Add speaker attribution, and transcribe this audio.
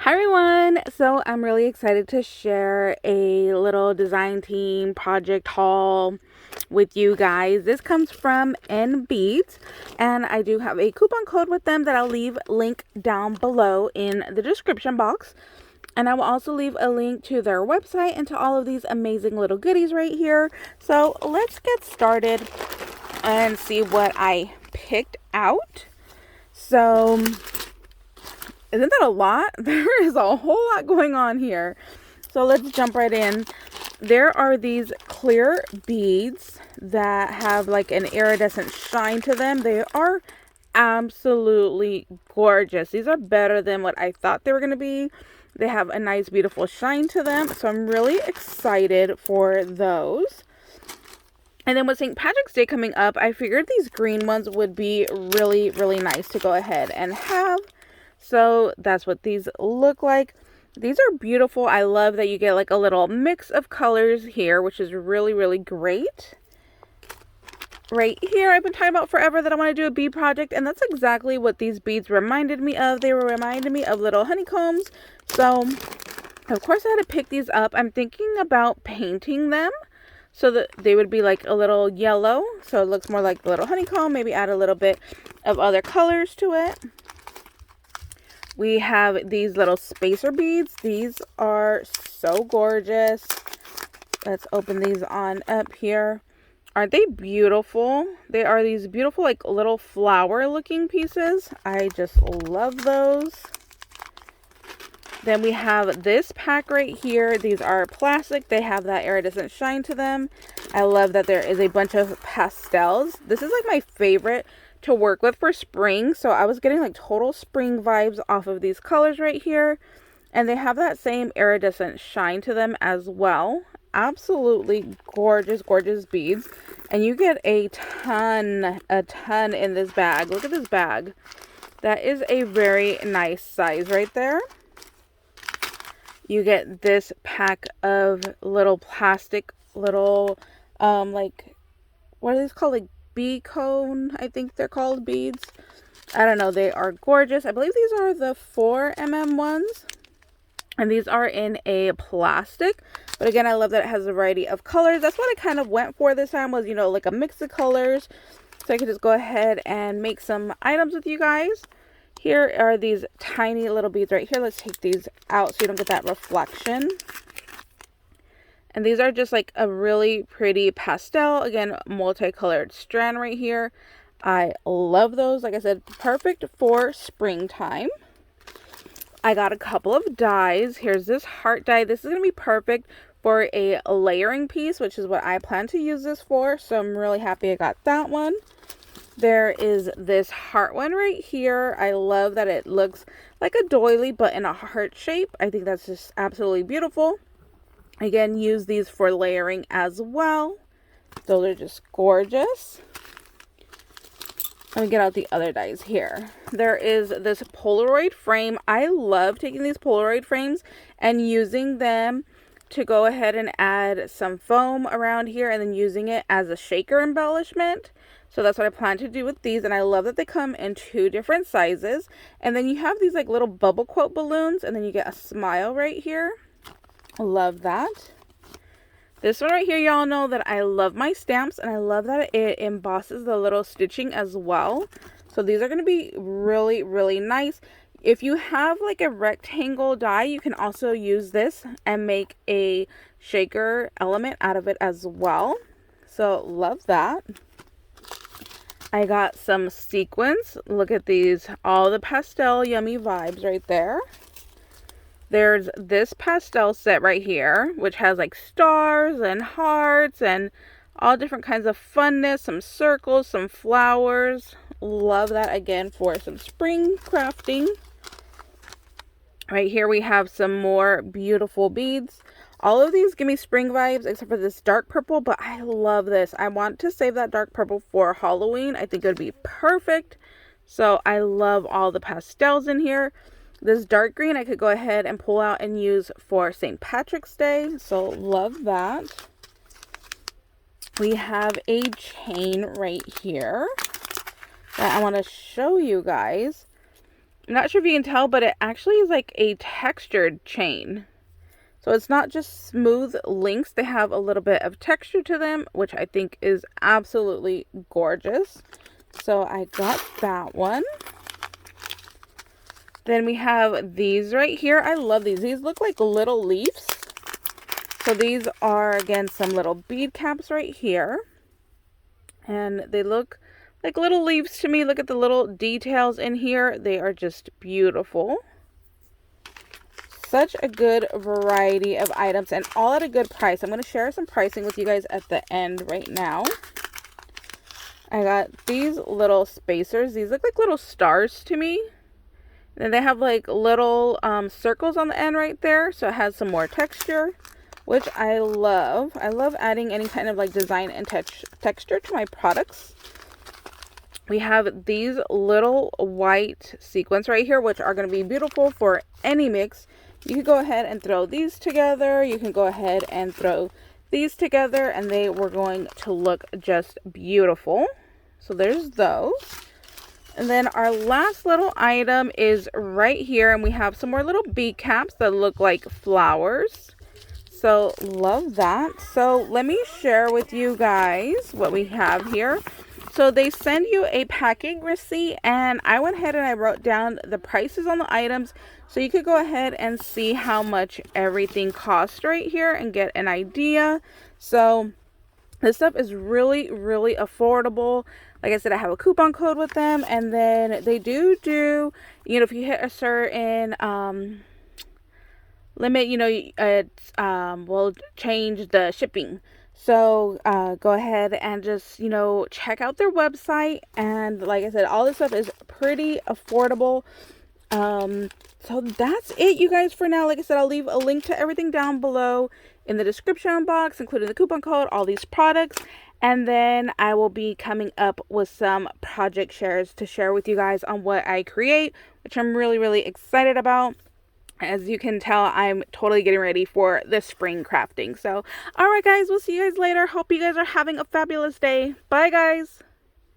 Speaker 1: Hi everyone! So I'm really excited to share a little design team project haul with you guys. This comes from NBeads and I do have a coupon code with them that I'll leave link down below in the description box. And I will also leave a link to their website and to all of these amazing little goodies right here. So let's get started and see what I picked out. So isn't that a lot? There is a whole lot going on here. So let's jump right in. There are these clear beads that have like an iridescent shine to them. They are absolutely gorgeous. These are better than what I thought they were going to be. They have a nice, beautiful shine to them. So I'm really excited for those. And then with St. Patrick's Day coming up, I figured these green ones would be really, really nice to go ahead and have. So that's what these look like. These are beautiful. I love that you get like a little mix of colors here, which is really, really great. Right here, I've been talking about forever that I want to do a bead project, and that's exactly what these beads reminded me of. They were reminding me of little honeycombs. So, of course, I had to pick these up. I'm thinking about painting them so that they would be like a little yellow. So it looks more like a little honeycomb. Maybe add a little bit of other colors to it. We have these little spacer beads. These are so gorgeous. Let's open these on up here. Aren't they beautiful? They are these beautiful like little flower looking pieces. I just love those. Then we have this pack right here. These are plastic. They have that iridescent shine to them. I love that there is a bunch of pastels. This is like my favorite to work with for spring, so I was getting like total spring vibes off of these colors right here, and they have that same iridescent shine to them as well. Absolutely gorgeous, gorgeous beads, and you get a ton in this bag. Look at this bag. That is a very nice size right there. You get this pack of little plastic little like, what are these called, like Bicone, I think they're called, beads. I don't know. They are gorgeous. I believe these are the 4mm ones. And these are in a plastic. But again, I love that it has a variety of colors. That's what I kind of went for this time was, you know, like a mix of colors. So I could just go ahead and make some items with you guys. Here are these tiny little beads right here. Let's take these out so you don't get that reflection. And these are just like a really pretty pastel, again, multicolored strand right here. I love those. Like I said, perfect for springtime. I got a couple of dies. Here's this heart die. This is going to be perfect for a layering piece, which is what I plan to use this for. So I'm really happy I got that one. There is this heart one right here. I love that it looks like a doily, but in a heart shape. I think that's just absolutely beautiful. Again, use these for layering as well. Those are just gorgeous. Let me get out the other dies here. There is this Polaroid frame. I love taking these Polaroid frames and using them to go ahead and add some foam around here and then using it as a shaker embellishment. So that's what I plan to do with these, and I love that they come in 2 different sizes. And then you have these like little bubble quote balloons, and then you get a smile right here. Love that. This one right here, y'all know that I love my stamps, and I love that it embosses the little stitching as well. So these are going to be really, really nice. If you have like a rectangle die, you can also use this and make a shaker element out of it as well. So love that. I got some sequins. Look at these. All the pastel yummy vibes right there. There's this pastel set right here, which has like stars and hearts and all different kinds of funness, some circles, some flowers. Love that, again, for some spring crafting. Right here we have some more beautiful beads. All of these give me spring vibes except for this dark purple, but I love this. I want to save that dark purple for Halloween. I think it would be perfect. So I love all the pastels in here. This dark green I could go ahead and pull out and use for St. Patrick's Day. So love that. We have a chain right here that I want to show you guys. I'm not sure if you can tell, but it actually is like a textured chain. So it's not just smooth links. They have a little bit of texture to them, which I think is absolutely gorgeous. So I got that one. Then we have these right here. I love these. These look like little leaves. So these are, again, some little bead caps right here. And they look like little leaves to me. Look at the little details in here. They are just beautiful. Such a good variety of items and all at a good price. I'm going to share some pricing with you guys at the end right now. I got these little spacers. These look like little stars to me. And they have like little circles on the end right there. So it has some more texture, which I love. I love adding any kind of like design and texture to my products. We have these little white sequins right here, which are going to be beautiful for any mix. You can go ahead and throw these together. You can go ahead and throw these together, and they were going to look just beautiful. So there's those. And then our last little item is right here, and we have some more little bead caps that look like flowers. So love that. So let me share with you guys what we have here. So they send you a packing receipt, and I went ahead and I wrote down the prices on the items so you could go ahead and see how much everything costs right here and get an idea. So this stuff is really, really affordable. Like I said, I have a coupon code with them, and then they do, you know, if you hit a certain limit, you know, it's will change the shipping. So go ahead and just, you know, check out their website. And like I said, all this stuff is pretty affordable. So that's it, you guys, for now. Like I said, I'll leave a link to everything down below in the description box, including the coupon code, all these products. And then I will be coming up with some project shares to share with you guys on what I create, which I'm really, really excited about. As you can tell, I'm totally getting ready for the spring crafting. So, alright guys, we'll see you guys later. Hope you guys are having a fabulous day. Bye guys!